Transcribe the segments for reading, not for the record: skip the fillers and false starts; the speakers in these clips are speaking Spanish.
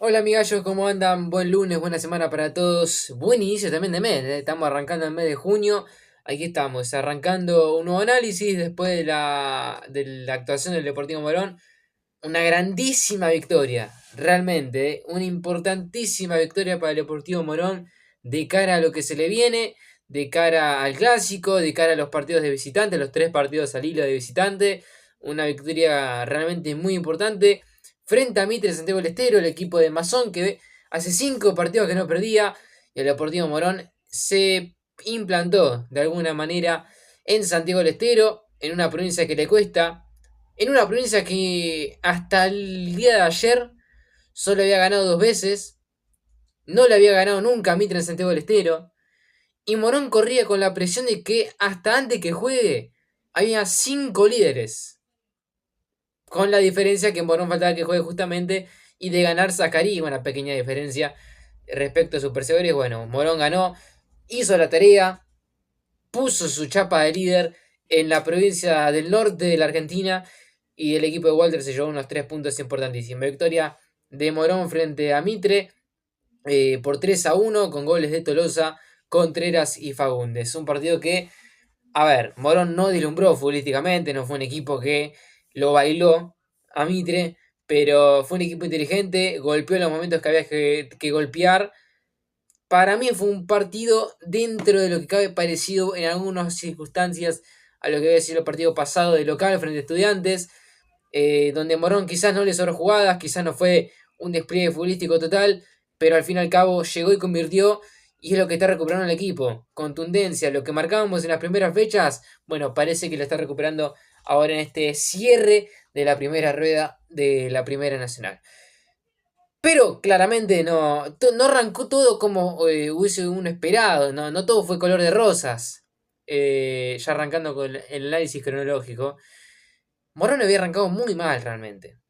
Hola amigachos, ¿cómo andan? Buen lunes, buena semana para todos. Buen inicio también de mes, ¿eh? Estamos arrancando el mes de junio. Aquí estamos, arrancando un nuevo análisis después de la actuación del Deportivo Morón. Una grandísima victoria, realmente, ¿eh? Una importantísima victoria para el Deportivo Morón de cara a lo que se le viene, de cara al clásico, de cara a los partidos de visitante, los tres partidos al hilo de visitante. Una victoria realmente muy importante frente a Mitre Santiago del Estero, el equipo de Mazón que hace 5 partidos que no perdía, y el Deportivo Morón se implantó de alguna manera en Santiago del Estero, en una provincia que le cuesta, en una provincia que hasta el día de ayer solo había ganado 2 veces, no le había ganado nunca a Mitre en Santiago del Estero, y Morón corría con la presión de que hasta antes que juegue había 5 líderes. Con la diferencia que Morón faltaba que juegue justamente y de ganar sacaría una pequeña diferencia respecto a sus perseguidores. Bueno, Morón ganó, hizo la tarea, puso su chapa de líder en la provincia del norte de la Argentina y el equipo de Walter se llevó unos 3 puntos importantísimos. Victoria de Morón frente a Mitre por 3-1 con goles de Tolosa, Contreras y Fagundes. Un partido que, a ver, Morón no deslumbró futbolísticamente, no fue un equipo que lo bailó a Mitre, pero fue un equipo inteligente, golpeó en los momentos que había que golpear. Para mí fue un partido dentro de lo que cabe parecido en algunas circunstancias a lo que había sido el partido pasado de local frente a Estudiantes, donde Morón quizás no le sobró jugadas, quizás no fue un despliegue futbolístico total, pero al fin y al cabo llegó y convirtió, y es lo que está recuperando el equipo. Contundencia, lo que marcábamos en las primeras fechas, bueno, parece que lo está recuperando ahora en este cierre de la primera rueda de la Primera Nacional. Pero claramente no arrancó todo como hubiese uno esperado, no todo fue color de rosas. Ya arrancando con el análisis cronológico, Morón había arrancado muy mal realmente.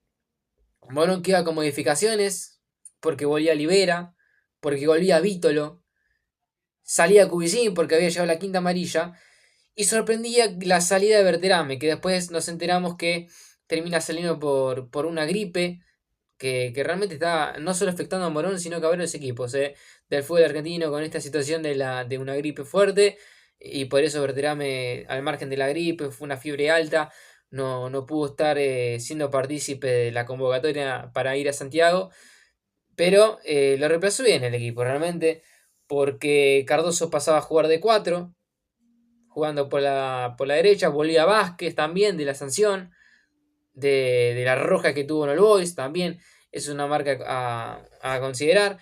Morón que iba con modificaciones, porque volvía Libera, porque volvía Vítolo, salía Cubicín porque había llevado la quinta amarilla, y sorprendía la salida de Berterame, que después nos enteramos que termina saliendo por una gripe que realmente está no solo afectando a Morón, sino que a varios equipos del fútbol argentino con esta situación de una gripe fuerte. Y por eso Berterame, al margen de la gripe, fue una fiebre alta, no pudo estar siendo partícipe de la convocatoria para ir a Santiago. Pero lo reemplazó bien el equipo, realmente, porque Cardoso pasaba a jugar de 4 jugando por la derecha, volvía Vázquez también de la sanción de la roja que tuvo en el Boys, también es una marca a considerar.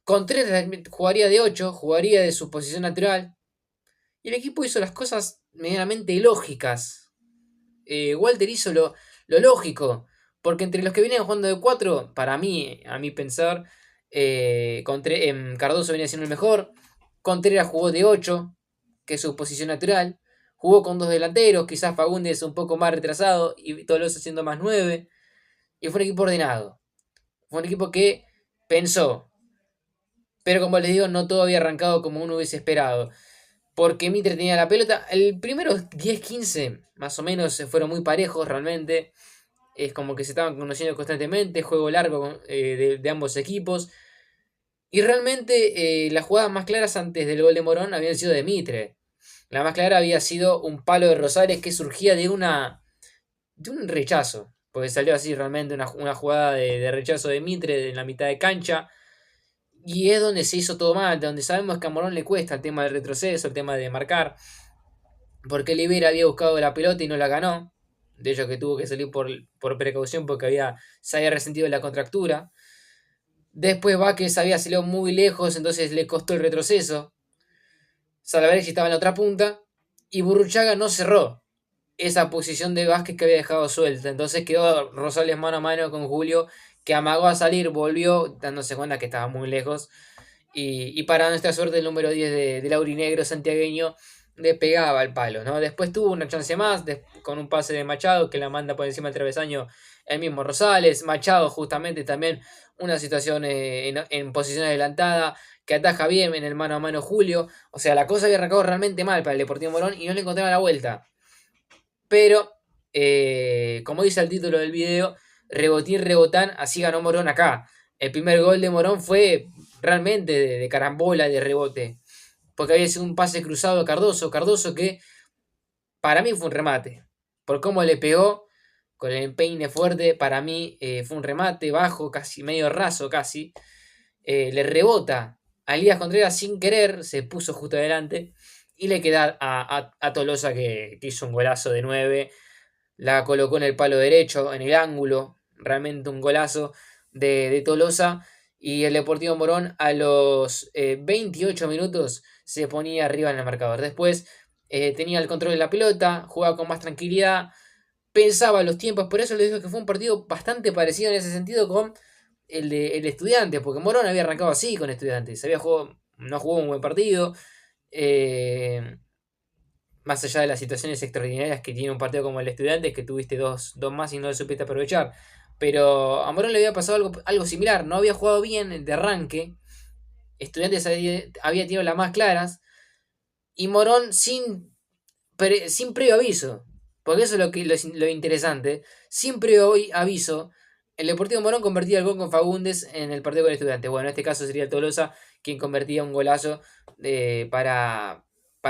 Contreras jugaría de 8, jugaría de su posición natural. Y el equipo hizo las cosas medianamente lógicas. Walter hizo lo lógico. Porque entre los que venían jugando de 4, para mí, a mi pensar, Cardoso venía siendo el mejor. Contreras jugó de 8, que es su posición natural. Jugó con 2 delanteros, quizás Fagundes un poco más retrasado y Tolosa siendo más 9. Y fue un equipo ordenado. Fue un equipo que pensó. Pero como les digo, no todo había arrancado como uno hubiese esperado. Porque Mitre tenía la pelota. El primero 10-15 más o menos se fueron muy parejos realmente. Es como que se estaban conociendo constantemente. Juego largo de ambos equipos. Y realmente las jugadas más claras antes del gol de Morón habían sido de Mitre. La más clara había sido un palo de Rosales que surgía de un rechazo. Porque salió así realmente una jugada de rechazo de Mitre en la mitad de cancha. Y es donde se hizo todo mal, donde sabemos que a Morón le cuesta el tema del retroceso, el tema de marcar. Porque Libera había buscado la pelota y no la ganó. De hecho que tuvo que salir por precaución porque se había resentido la contractura. Después Vázquez había salido muy lejos, entonces le costó el retroceso. Salaverix estaba en la otra punta. Y Burruchaga no cerró esa posición de Vázquez que había dejado suelta. Entonces quedó Rosales mano a mano con Julio, que amagó a salir, volvió, dándose cuenta que estaba muy lejos. Y para nuestra suerte, el número 10 del Aurinegro santiagueño le pegaba al palo, ¿no? Después tuvo una chance más con un pase de Machado que la manda por encima del travesaño el mismo Rosales. Machado, justamente, también una situación en posición adelantada que ataja bien en el mano a mano Julio. O sea, la cosa había arrancado realmente mal para el Deportivo Morón y no le encontraba la vuelta. Pero, como dice el título del video, rebotín, rebotán, así ganó Morón acá. El primer gol de Morón fue realmente de carambola, de rebote, porque había sido un pase cruzado a Cardoso, Cardoso que para mí fue un remate, por cómo le pegó con el empeine fuerte, para mí fue un remate bajo, casi medio raso casi, le rebota a Elías Contreras sin querer, se puso justo adelante y le queda a Tolosa que hizo un golazo de 9, la colocó en el palo derecho, en el ángulo, realmente un golazo de Tolosa. Y el Deportivo Morón a los 28 minutos se ponía arriba en el marcador. Después tenía el control de la pelota, jugaba con más tranquilidad, pensaba los tiempos. Por eso les digo que fue un partido bastante parecido en ese sentido con el de Estudiantes, porque Morón había arrancado así con Estudiantes. No jugó un buen partido. eh, Más allá de las situaciones extraordinarias que tiene un partido como el Estudiantes, que tuviste dos más y no lo supiste aprovechar. Pero a Morón le había pasado algo similar, no había jugado bien de arranque, Estudiantes había tenido las más claras, y Morón sin previo aviso, porque eso es lo interesante, sin previo aviso, el Deportivo Morón convertía el gol con Fagundes en el partido con el Estudiante. Bueno, en este caso sería Tolosa quien convertía un golazo para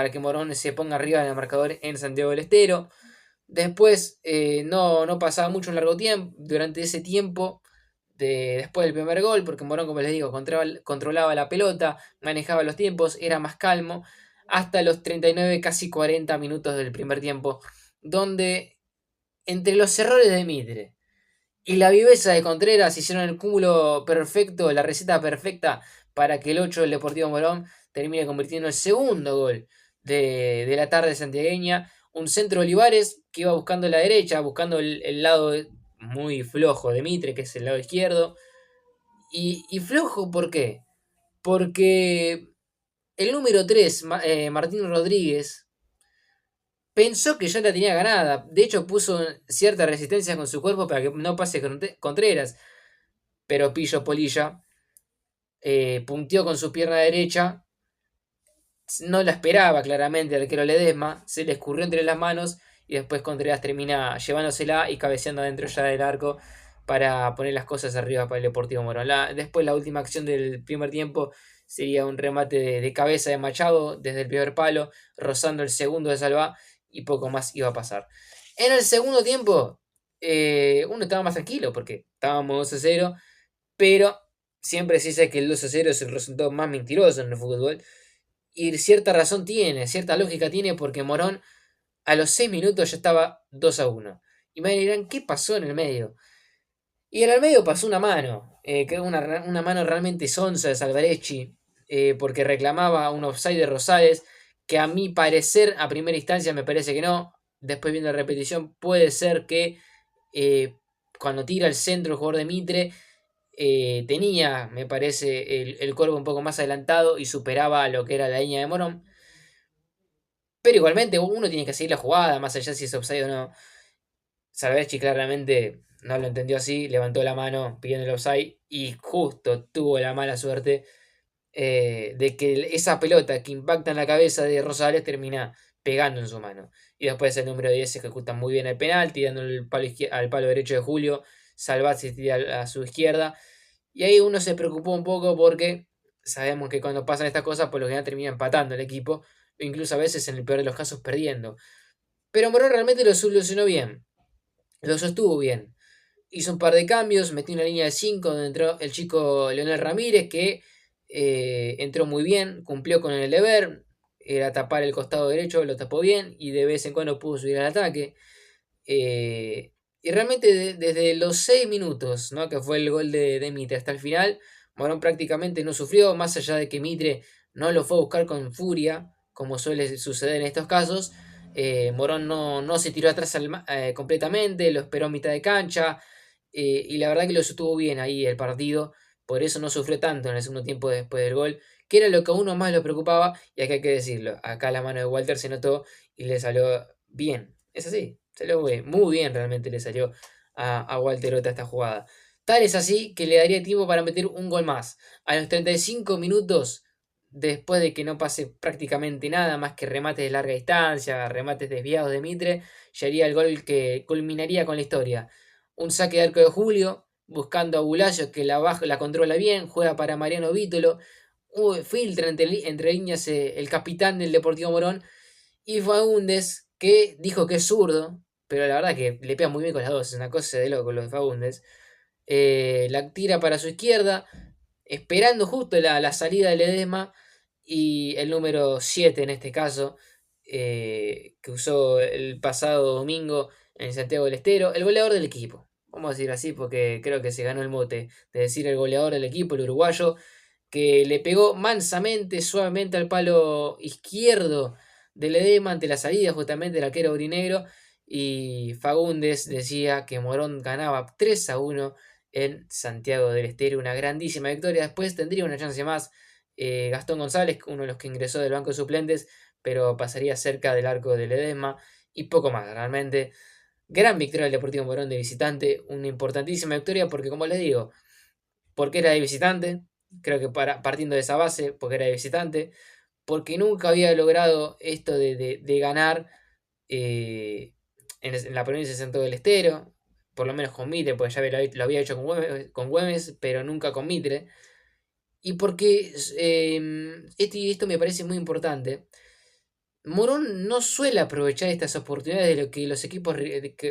que Morón se ponga arriba en el marcador en Santiago del Estero. Después no pasaba mucho un largo tiempo, durante ese tiempo, después del primer gol, porque Morón, como les digo, controlaba la pelota, manejaba los tiempos, era más calmo, hasta los 39, casi 40 minutos del primer tiempo, donde entre los errores de Mitre y la viveza de Contreras hicieron el cúmulo perfecto, la receta perfecta para que el 8 del Deportivo Morón termine convirtiendo el segundo gol de la tarde santiagueña. Un centro de Olivares que iba buscando la derecha, buscando el lado muy flojo de Mitre, que es el lado izquierdo. Y flojo, ¿por qué? Porque el número 3 Martín Rodríguez, pensó que ya la tenía ganada. De hecho, puso cierta resistencia con su cuerpo para que no pase Contreras. Pero Pillo Polilla punteó con su pierna derecha. No la esperaba claramente el arquero Ledesma. Se le escurrió entre las manos. Y después Contreras termina llevándosela y cabeceando adentro ya del arco para poner las cosas arriba para el Deportivo Morón. Después la última acción del primer tiempo sería un remate de cabeza de Machado desde el primer palo, rozando el segundo de Salvá y poco más iba a pasar. En el segundo tiempo, uno estaba más tranquilo porque estábamos 2-0, pero siempre se dice que el 2-0 es el resultado más mentiroso en el fútbol. Y cierta razón tiene, cierta lógica tiene, porque Morón a los 6 minutos ya estaba 2-1. Y me dirán, ¿qué pasó en el medio? Y en el medio pasó una mano, que una mano realmente sonsa de Salvarecci, porque reclamaba un offside de Rosales, que a mi parecer, a primera instancia, me parece que no. Después viendo la repetición, puede ser que eh, cuando tira el centro el jugador de Mitre, tenía, me parece, el cuerpo un poco más adelantado y superaba lo que era la línea de Morón. Pero igualmente uno tiene que seguir la jugada, más allá si es offside o no. Salvarecci claramente no lo entendió así, levantó la mano pidiendo el offside y justo tuvo la mala suerte de que esa pelota que impacta en la cabeza de Rosales termina pegando en su mano. Y después el número 10 ejecuta muy bien el penalti, dándole el palo al palo derecho de Julio. Salvat tira a su izquierda. Y ahí uno se preocupó un poco porque sabemos que cuando pasan estas cosas, por lo general termina empatando el equipo, o incluso a veces en el peor de los casos perdiendo. Pero Morón realmente lo solucionó bien, lo sostuvo bien. Hizo un par de cambios, metió una línea de 5 donde entró el chico Leonel Ramírez, que entró muy bien, cumplió con el deber, era tapar el costado derecho, lo tapó bien y de vez en cuando pudo subir al ataque. Y realmente desde los 6 minutos, ¿no? Que fue el gol de Mitre hasta el final, Morón prácticamente no sufrió, más allá de que Mitre no lo fue a buscar con furia, como suele suceder en estos casos. Morón no se tiró atrás completamente, lo esperó a mitad de cancha, y la verdad que lo sostuvo bien ahí el partido, por eso no sufrió tanto en el segundo tiempo después del gol, que era lo que a uno más lo preocupaba, y acá hay que decirlo, acá la mano de Walter se notó y le salió bien, es así, salió muy bien realmente le salió a Walter Ota esta jugada. Tal es así que le daría tiempo para meter un gol más. A los 35 minutos, después de que no pase prácticamente nada más que remates de larga distancia, remates desviados de Mitre, ya haría el gol que culminaría con la historia. Un saque de arco de Julio, buscando a Bulacio que la controla bien, juega para Mariano Vítolo, filtra entre líneas el capitán del Deportivo Morón y Faúndez que dijo que es zurdo, pero la verdad que le pega muy bien con las dos, es una cosa de loco lo de Faúndez. La tira para su izquierda, esperando justo la salida de Ledesma y el número 7 en este caso, que usó el pasado domingo en Santiago del Estero, el goleador del equipo. Vamos a decir así porque creo que se ganó el mote de decir el goleador del equipo, el uruguayo, que le pegó mansamente, suavemente al palo izquierdo del Ledesma ante la salida justamente del arquero aurinegro. Y Faúndez decía que Morón ganaba 3-1 en Santiago del Estero, una grandísima victoria. Después tendría una chance más Gastón González, uno de los que ingresó del banco de suplentes, pero pasaría cerca del arco del Ledesma y poco más realmente. Gran victoria del Deportivo Morón de visitante, una importantísima victoria porque, como les digo, porque era de visitante, creo que partiendo de esa base, porque era de visitante, porque nunca había logrado esto de ganar en la provincia de Santiago del Estero, por lo menos con Mitre, porque ya lo había hecho con Güemes, pero nunca con Mitre. Y porque esto me parece muy importante. Morón no suele aprovechar estas oportunidades de lo que los equipos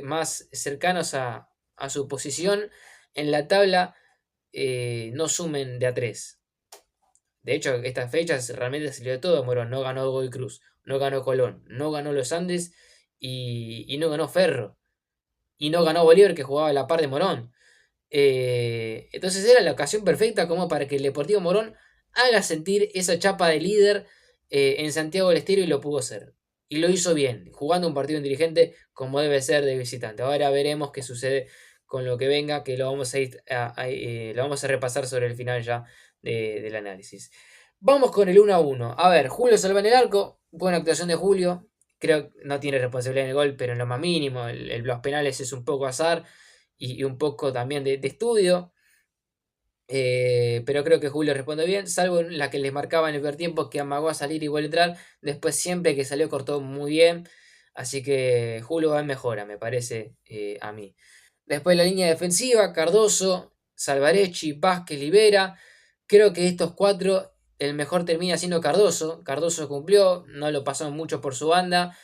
más cercanos a su posición en la tabla no sumen de a 3. De hecho, estas fechas realmente salió de todo. Morón no ganó Godoy Cruz, no ganó Colón, no ganó Los Andes y no ganó Ferro. Y no ganó Bolívar que jugaba a la par de Morón. Entonces era la ocasión perfecta como para que el Deportivo Morón haga sentir esa chapa de líder en Santiago del Estero y lo pudo hacer. Y lo hizo bien, jugando un partido inteligente como debe ser de visitante. Ahora veremos qué sucede con lo que venga, que lo vamos lo vamos a repasar sobre el final ya del análisis. Vamos con el 1-1. A ver, Julio salva en el arco, buena actuación de Julio. Creo que no tiene responsabilidad en el gol, pero en lo más mínimo. Los penales es un poco azar y un poco también de estudio. Pero creo que Julio responde bien, salvo en la que les marcaba en el primer tiempo que amagó a salir y vuelve a entrar. Después siempre que salió cortó muy bien. Así que Julio va en mejora, me parece a mí. Después la línea defensiva, Cardoso, Salvarecci, Vázquez, Libera. Creo que estos cuatro, el mejor termina siendo Cardoso. Cardoso cumplió, no lo pasó mucho por su banda.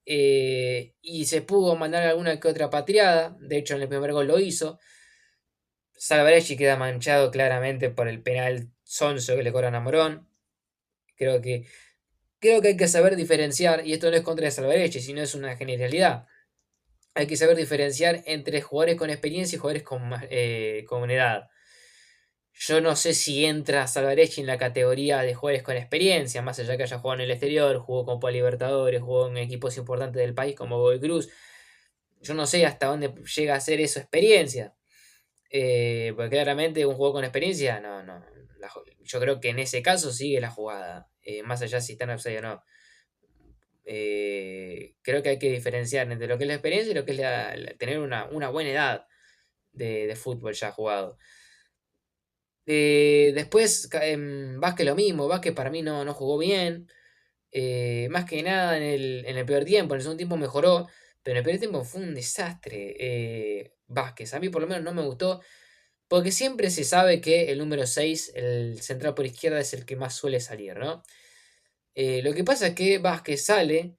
Y se pudo mandar alguna que otra patriada. De hecho, en el primer gol lo hizo. Salvarecci queda manchado claramente por el penal sonso que le cobran a Morón. Creo que, creo que hay que saber diferenciar, y esto no es contra de Salvarecci, sino es una generalidad. Hay que saber diferenciar entre jugadores con experiencia y jugadores con edad. Yo no sé si entra Salvarecci en la categoría de jugadores con experiencia, más allá que haya jugado en el exterior, jugó Copa Libertadores, jugó en equipos importantes del país como Godoy Cruz. Yo no sé hasta dónde llega a ser eso experiencia. Porque claramente un juego con experiencia, no. Yo creo que en ese caso sigue la jugada, más allá si está en offside o no. Creo que hay que diferenciar entre lo que es la experiencia y lo que es tener una buena edad de fútbol ya jugado. Después, Vázquez lo mismo, Vázquez para mí no jugó bien. Más que nada en el peor tiempo, en el segundo tiempo mejoró, pero en el primer tiempo fue un desastre. Vázquez, a mí por lo menos no me gustó, porque siempre se sabe que el número 6 el central por izquierda, es el que más suele salir, ¿no? Lo que pasa es que Vázquez sale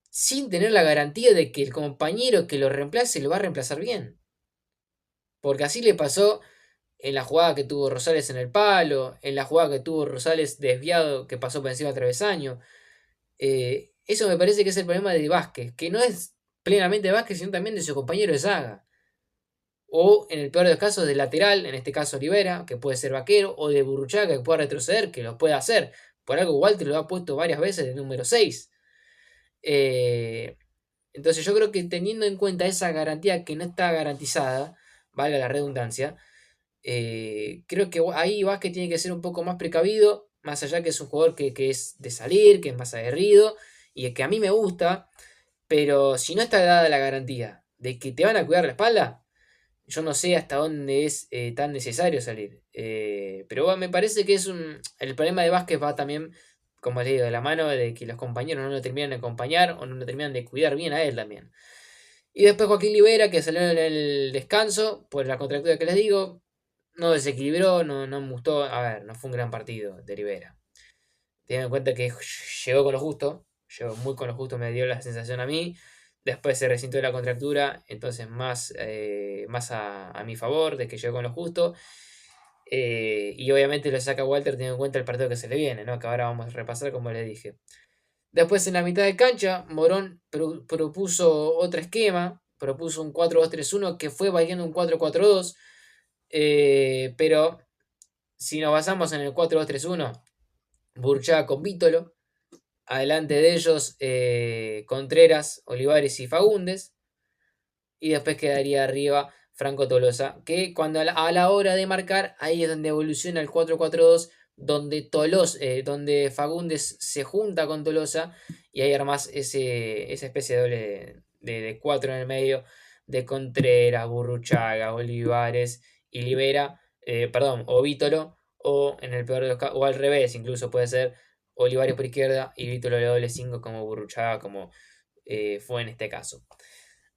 sin tener la garantía de que el compañero que lo reemplace lo va a reemplazar bien. Porque así le pasó en la jugada que tuvo Rosales en el palo, en la jugada que tuvo Rosales desviado que pasó por encima del travesaño. Eso me parece que es el problema de Vázquez, que no es plenamente Vázquez, sino también de su compañero de saga. O en el peor de los casos de lateral, en este caso Olivera, que puede ser vaquero, o de Burruchaga, que pueda retroceder, que lo puede hacer. Por algo Walter lo ha puesto varias veces de número 6. Eh, entonces yo creo que teniendo en cuenta esa garantía que no está garantizada, valga la redundancia, creo que ahí Vázquez tiene que ser un poco más precavido, más allá que es un jugador que es de salir, que es más aguerrido y que a mí me gusta, pero si no está dada la garantía de que te van a cuidar la espalda, yo no sé hasta dónde es tan necesario salir. Pero bueno, me parece que el problema de Vázquez va también, como les digo, de la mano de que los compañeros no lo terminan de acompañar o no lo terminan de cuidar bien a él también. Y después Joaquín Libera, que salió en el descanso por la contractura que les digo, no desequilibró, no me gustó. A ver, no fue un gran partido de Libera. Teniendo en cuenta que llegó con lo justo, llegó muy con lo justo, me dio la sensación a mí. Después se resintió la contractura, entonces más a mi favor de que llegó con lo justo. Y obviamente lo saca Walter teniendo en cuenta el partido que se le viene, ¿no? Que ahora vamos a repasar como les dije. Después en la mitad de cancha, Morón propuso otro esquema, propuso un 4-2-3-1 que fue variando un 4-4-2, pero si nos basamos en el 4-2-3-1, Burchá con Vítolo, adelante de ellos Contreras, Olivares y Fagundes, y después quedaría arriba Franco Tolosa, que cuando a la hora de marcar, ahí es donde evoluciona el 4-4-2, donde Fagundes se junta con Tolosa y ahí armás esa especie de doble de cuatro en el medio de Contreras, Burruchaga, Olivares y Libera, perdón, o Vítolo, o en el peor de los casos, o al revés, incluso puede ser Olivares por izquierda y Vítolo de doble 5 como Burruchaga, como fue en este caso.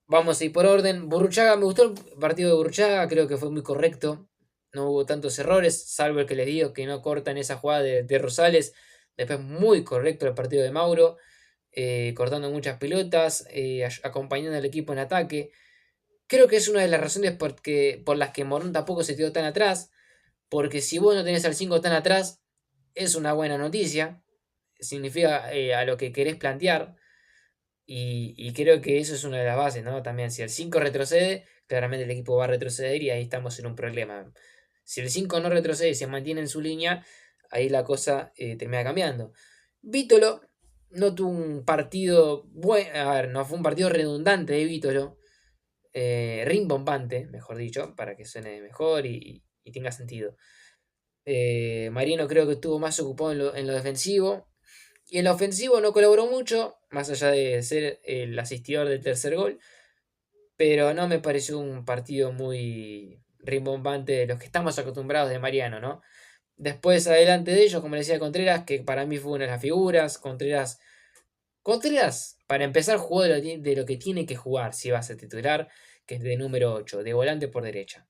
Vamos a ir por orden. Burruchaga, me gustó el partido de Burruchaga, creo que fue muy correcto. No hubo tantos errores, salvo el que les digo que no cortan esa jugada de Rosales. Después muy correcto el partido de Mauro, cortando muchas pelotas, acompañando al equipo en ataque. Creo que es una de las razones por las que Morón tampoco se quedó tan atrás, porque si vos no tenés al 5 tan atrás, es una buena noticia, significa a lo que querés plantear. Y creo que eso es una de las bases, ¿no? También, si el 5 retrocede, claramente el equipo va a retroceder y ahí estamos en un problema. Si el 5 no retrocede y se mantiene en su línea, ahí la cosa termina cambiando. Vítolo no tuvo un partido bueno, a ver, no fue un partido redundante de Vítolo, rimbombante, mejor dicho, para que suene mejor y tenga sentido. Mariano creo que estuvo más ocupado en lo defensivo. Y en lo ofensivo no colaboró mucho, más allá de ser el asistidor del tercer gol. Pero no me pareció un partido muy rimbombante de los que estamos acostumbrados de Mariano, ¿no? Después, adelante de ellos, como le decía Contreras, que para mí fue una de las figuras. Contreras, para empezar, jugó de lo que tiene que jugar si va a ser titular, que es de número 8 de volante por derecha.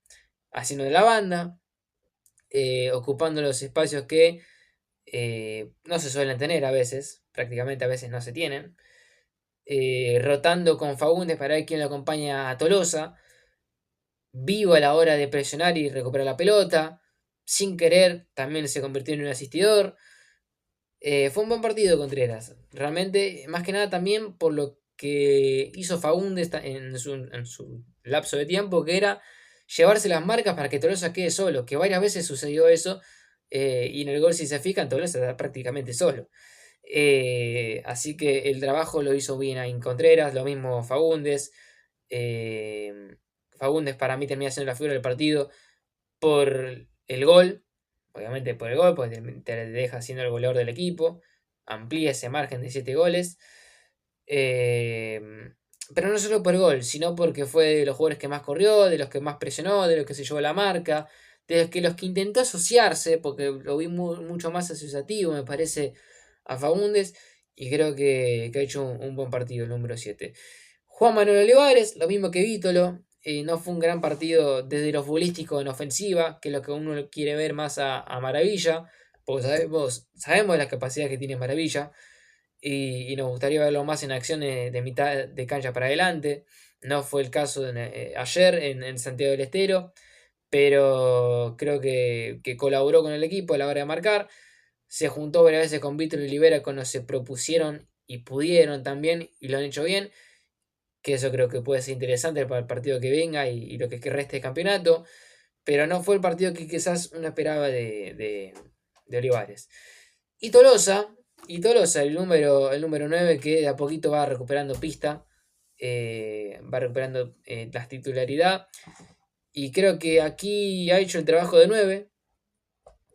Haciendo de la banda, ocupando los espacios que no se suelen tener a veces, prácticamente a veces no se tienen. Rotando con Fagundes para ver quién lo acompaña a Tolosa. Vivo a la hora de presionar y recuperar la pelota. Sin querer, también se convirtió en un asistidor. Fue un buen partido Contreras. Realmente, más que nada también por lo que hizo Fagundes en su lapso de tiempo, que era llevarse las marcas para que Tolosa quede solo. Que varias veces sucedió eso. Y en el gol, si se fijan, Tolosa está prácticamente solo. Así que el trabajo lo hizo bien ahí en Contreras, lo mismo Fagundes. eh, Fagundes para mí termina siendo la figura del partido por el gol, obviamente por el gol, porque te deja siendo el goleador del equipo, amplía ese margen de 7 goles. eh, pero no solo por el gol, sino porque fue de los jugadores que más corrió, de los que más presionó, de los que se llevó la marca, de los que intentó asociarse, porque lo vi mucho más asociativo, me parece, a Fagundes, y creo que ha hecho un buen partido el número 7. Juan Manuel Olivares, lo mismo que Vítolo, no fue un gran partido desde lo futbolístico en ofensiva, que es lo que uno quiere ver más a Maravilla, porque sabemos las capacidades que tiene Maravilla, y nos gustaría verlo más en acciones de mitad de cancha para adelante. No fue el caso ayer en Santiago del Estero, pero creo que colaboró con el equipo a la hora de marcar. Se juntó varias veces con Víctor y Olivera cuando se propusieron y pudieron también, y lo han hecho bien. Que eso creo que puede ser interesante para el partido que venga y lo que reste de campeonato. Pero no fue el partido que quizás uno esperaba de Olivares. Y Tolosa, el número 9, que de a poquito va recuperando pista, va recuperando la titularidad. Y creo que aquí ha hecho el trabajo de 9.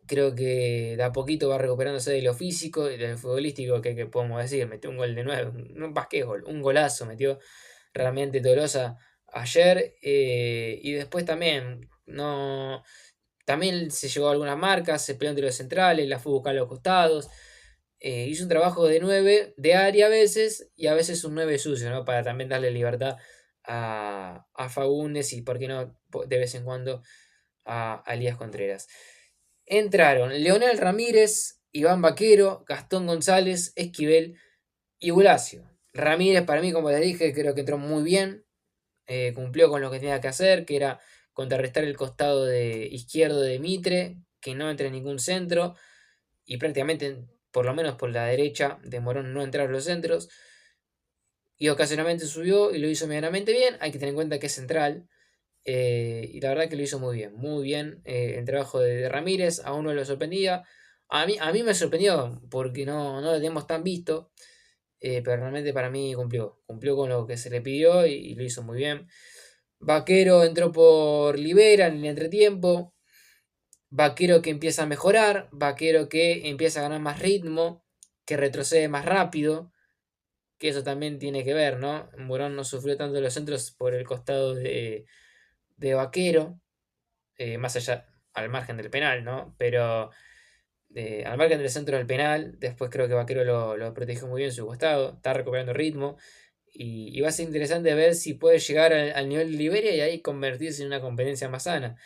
Creo que de a poquito va recuperándose de lo físico y de lo futbolístico, que podemos decir. Metió un gol de 9, un basquet gol, un golazo metió realmente Tolosa ayer. Y después también, no, también se llevó algunas marcas, se peleó entre los centrales, la fue a buscar a los costados. Hizo un trabajo de 9 de área a veces y a veces un 9 sucio, ¿no? Para también darle libertad a Fagundes y, por qué no, de vez en cuando a Elías Contreras. Entraron Leonel Ramírez, Iván Vaquero, Gastón González, Esquivel y Bulacio. Ramírez, para mí, como les dije, creo que entró muy bien. Cumplió con lo que tenía que hacer, que era contrarrestar el costado izquierdo de Mitre, que no entre en ningún centro, y prácticamente, por lo menos por la derecha de Morón, no entraron los centros. Y ocasionalmente subió y lo hizo medianamente bien. Hay que tener en cuenta que es central. Y la verdad que lo hizo muy bien el trabajo de Ramírez. A uno lo sorprendía. A mí me sorprendió porque no lo teníamos tan visto. Pero realmente para mí cumplió con lo que se le pidió y lo hizo muy bien. Vaquero entró por Libera en el entretiempo. Vaquero que empieza a mejorar. Vaquero que empieza a ganar más ritmo. Que retrocede más rápido. Que eso también tiene que ver, ¿no? Morón no sufrió tanto los centros por el costado de Vaquero. Más allá, al margen del penal, ¿no? Pero al margen del centro del penal, después creo que Vaquero lo protegió muy bien su costado, está recuperando ritmo. Y va a ser interesante ver si puede llegar al nivel de Liberia y ahí convertirse en una competencia más sana.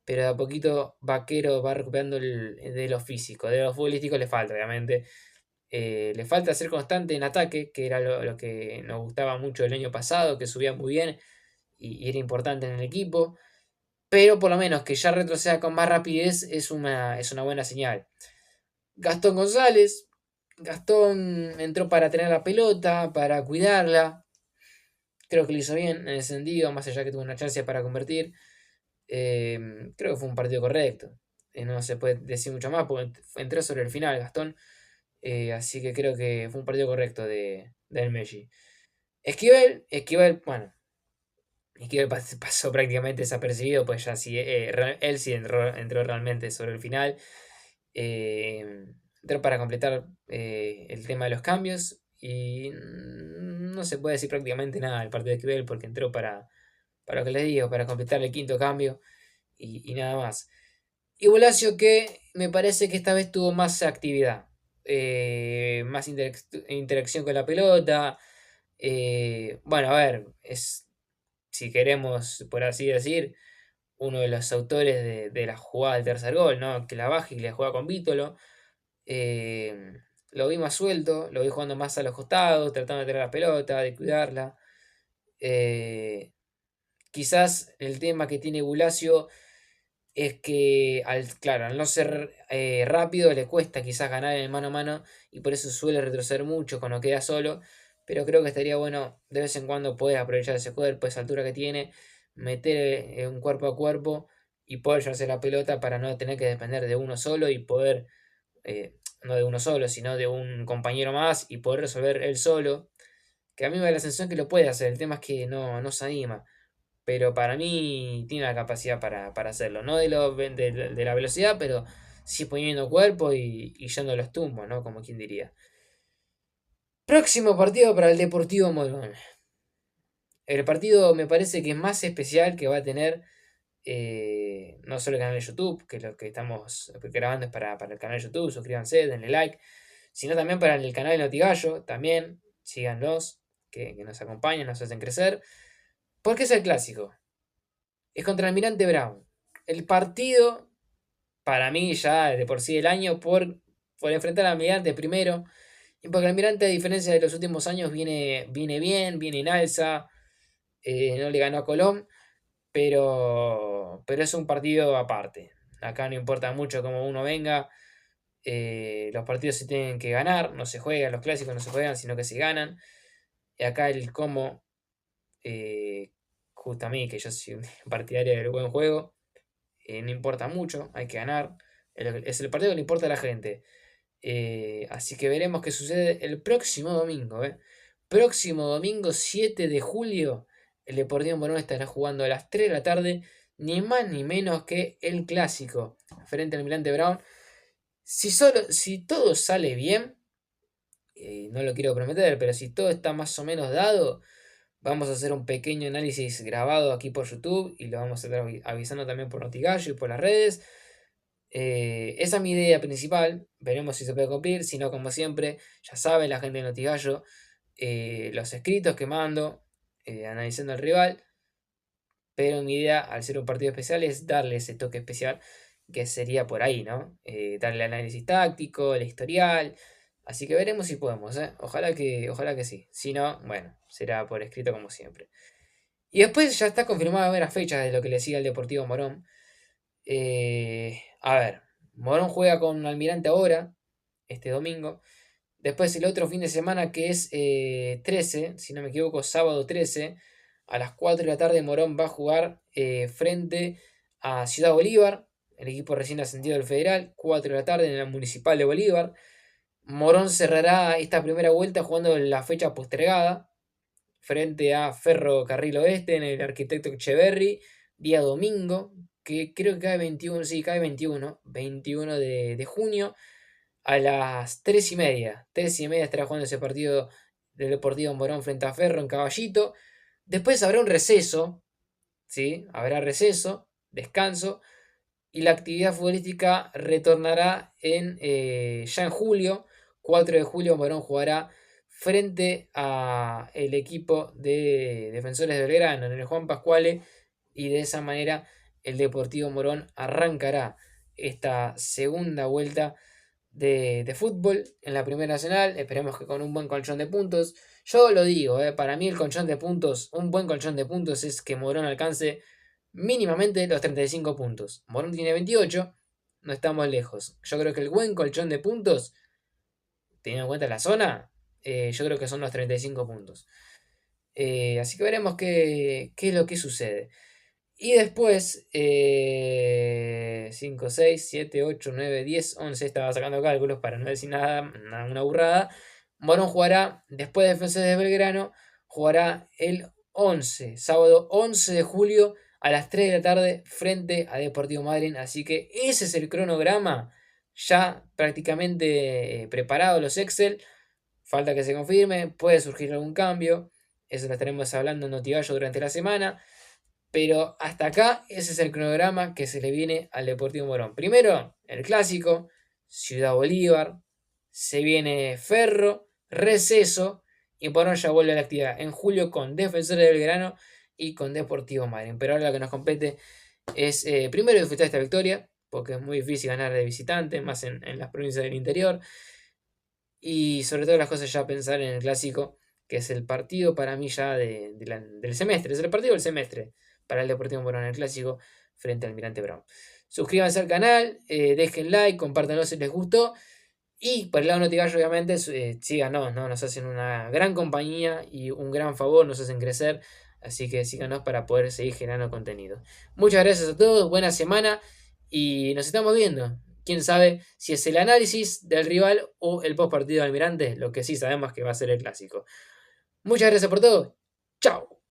Pero de a poquito Vaquero va recuperando de lo físico, de lo futbolístico le falta, obviamente. Le falta ser constante en ataque, que era lo que nos gustaba mucho el año pasado, que subía muy bien y era importante en el equipo. Pero por lo menos que ya retroceda con más rapidez es una buena señal. Gastón González. Gastón entró para tener la pelota, para cuidarla. Creo que lo hizo bien en ese sentido, más allá que tuvo una chance para convertir. Creo que fue un partido correcto. No se puede decir mucho más porque entró sobre el final Gastón. Así que creo que fue un partido correcto del Messi. Esquivel, bueno, Esquivel pasó prácticamente desapercibido, pues ya sí, él sí entró realmente sobre el final. Eh, Entró para completar el tema de los cambios y no se puede decir prácticamente nada del partido de Esquivel porque entró para lo que les digo, para completar el quinto cambio y nada más. Y Bolacio que me parece que esta vez tuvo más actividad, más interacción con la pelota. Bueno, a ver, es, si queremos, por así decir, uno de los autores de la jugada del tercer gol, ¿no? Que la baja y la juega con Vítolo. Eh, lo vi más suelto, lo vi jugando más a los costados, tratando de tener la pelota, de cuidarla. Eh, Quizás el tema que tiene Bulacio es que, claro, al no ser rápido, le cuesta quizás ganar en el mano a mano y por eso suele retroceder mucho cuando queda solo. Pero creo que estaría bueno de vez en cuando poder aprovechar ese cuerpo, esa altura que tiene, meter un cuerpo a cuerpo y poder llevarse la pelota para no tener que depender de uno solo y poder, no de uno solo, sino de un compañero más y poder resolver él solo. Que a mí me da la sensación que lo puede hacer, el tema es que no se anima. Pero para mí tiene la capacidad para hacerlo. No de la velocidad, pero sí poniendo cuerpo y yendo a los tumbos, ¿no? Como quien diría. Próximo partido para el Deportivo Morón. El partido me parece que es más especial que va a tener no solo el canal de YouTube, que lo que estamos grabando es para el canal de YouTube, suscríbanse, denle like, sino también para el canal de Notigallo, también síganlos, que nos acompañan, nos hacen crecer, porque es el clásico. Es contra Almirante Brown. El partido, para mí, ya de por sí el año, por enfrentar al Almirante primero. Y porque Almirante, a diferencia de los últimos años, viene bien, viene en alza. No le ganó a Colón, pero es un partido aparte. Acá no importa mucho cómo uno venga. Los partidos se tienen que ganar, no se juegan, los clásicos no se juegan, sino que se ganan. Y acá el cómo, eh, justo a mí, que yo soy un partidario del buen juego, no importa mucho, hay que ganar. Es el partido que le importa a la gente. Así que veremos qué sucede el próximo domingo. Próximo domingo 7 de julio, el Deportivo Morón estará jugando a las 3 de la tarde, ni más ni menos que el clásico, frente al Almirante Brown. Si todo sale bien, no lo quiero prometer, pero si todo está más o menos dado, vamos a hacer un pequeño análisis grabado aquí por YouTube y lo vamos a estar avisando también por Notigallo y por las redes. Esa es mi idea principal. Veremos si se puede cumplir. Si no, como siempre, ya saben, la gente de Notigallo, los escritos que mando, analizando al rival. Pero mi idea, al ser un partido especial, es darle ese toque especial que sería por ahí, ¿no? Darle análisis táctico, el historial. Así que veremos si podemos, ¿eh? Ojalá que sí. Si no, bueno, será por escrito como siempre. Y después ya está confirmada la fecha de lo que le sigue al Deportivo Morón. A ver, Morón juega con Almirante ahora, este domingo. Después el otro fin de semana que es 13, si no me equivoco, sábado 13, a las 4 de la tarde Morón va a jugar frente a Ciudad Bolívar, el equipo recién ascendido del Federal, 4 de la tarde en la Municipal de Bolívar. Morón cerrará esta primera vuelta jugando la fecha postergada frente a Ferro Carril Oeste en el Arquitecto Echeverry, día domingo, que creo que cae 21, sí, cae 21 de junio a las 3:30. 3:30 estará jugando ese partido del Deportivo Morón frente a Ferro en Caballito. Después habrá un receso, ¿sí? Habrá receso, descanso, y la actividad futbolística retornará ya en julio. 4 de julio Morón jugará frente a el equipo de Defensores de Belgrano en el Juan Pascuale, y de esa manera el Deportivo Morón arrancará esta segunda vuelta de fútbol en la Primera Nacional. Esperemos que con un buen colchón de puntos. Yo lo digo, para mí el colchón de puntos, un buen colchón de puntos es que Morón alcance mínimamente los 35 puntos. Morón tiene 28, no estamos lejos. Yo creo que el buen colchón de puntos, teniendo en cuenta la zona, yo creo que son los 35 puntos. Así que veremos qué es lo que sucede. Y después, 5, 6, 7, 8, 9, 10, 11, estaba sacando cálculos para no decir nada, una burrada. Morón jugará, después de Defensores de Belgrano, jugará el 11, sábado 11 de julio a las 3 de la tarde frente a Deportivo Madryn. Así que ese es el cronograma, ya prácticamente preparado los Excel. Falta que se confirme, puede surgir algún cambio, eso lo estaremos hablando en Notigallo durante la semana. Pero hasta acá ese es el cronograma que se le viene al Deportivo Morón. Primero, el clásico, Ciudad Bolívar, se viene Ferro, receso, y Morón ya vuelve a la actividad en julio con Defensores de Belgrano y con Deportivo Madryn. Pero ahora lo que nos compete es primero disfrutar esta victoria, porque es muy difícil ganar de visitante, más en las provincias del interior. Y sobre todo las cosas ya pensar en el clásico, que es el partido para mí ya del semestre, es el partido del semestre para el Deportivo Morón, el clásico frente al Almirante Brown. Suscríbanse al canal, dejen like, compártanlo si les gustó. Y por el lado de Notigallo, obviamente, síganos, ¿no? Nos hacen una gran compañía y un gran favor, nos hacen crecer. Así que síganos para poder seguir generando contenido. Muchas gracias a todos, buena semana y nos estamos viendo. Quién sabe si es el análisis del rival o el post partido de Almirante, lo que sí sabemos que va a ser el clásico. Muchas gracias por todo. Chao.